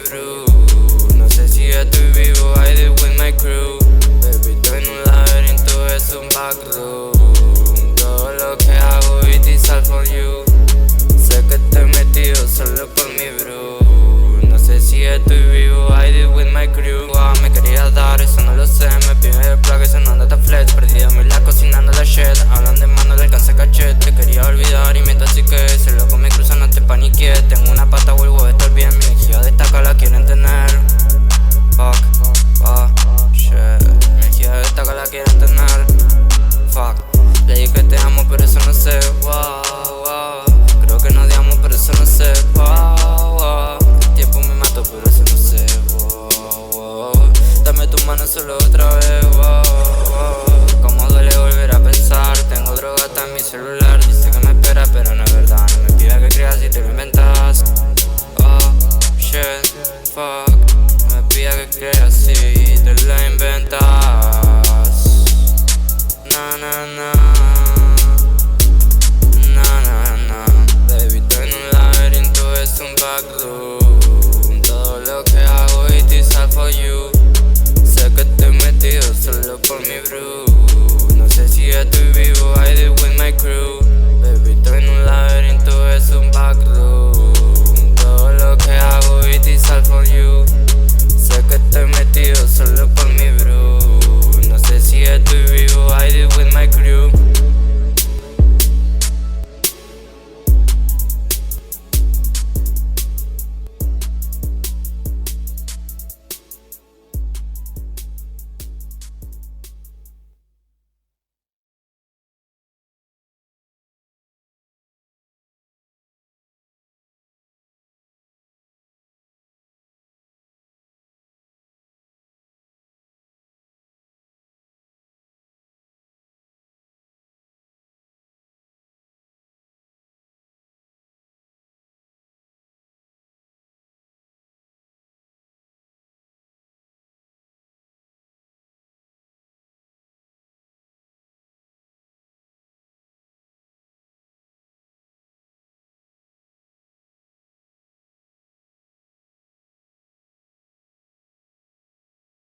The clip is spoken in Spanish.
brew. No sé si estoy vivo, I did with my crew. Baby, estoy en un laberinto, es un backroom. Todo lo que hago it is all for you. Sé que estoy metido solo por mi brew. No sé si estoy vivo, I did with my crew. Me quería dar, eso no lo sé. Me pide el plug, eso no anda flex. Perdido mi la cocinando la shit. Hablan de mano, le alcancé cachete. Quería olvidar y mientras así que se loco me cruza, no te paniqué. Tengo una pata, vuelvo a estar bien. Mi energía destaca, la quieren tener. Fuck, shit. Mi energía destaca, la quieren tener. Fuck, le dije que te amo, pero eso no sé. Creo que nos odiamos, pero eso no sé. El tiempo me mató, pero eso no sé. Dame tu mano solo otra vez. Cómo duele volver a pensar. Tengo droga hasta en mi celular. Dice que me espera, pero no es verdad. No me pida que creas si te lo inventas. Shit, fuck. No me pida que creas si te lo inventas. Na. Baby, estoy en un laberinto, es un backroom. Todo lo que hago it is all for you. Sé que estoy metido solo por mi brew. No sé si estoy vivo, I did with my crew.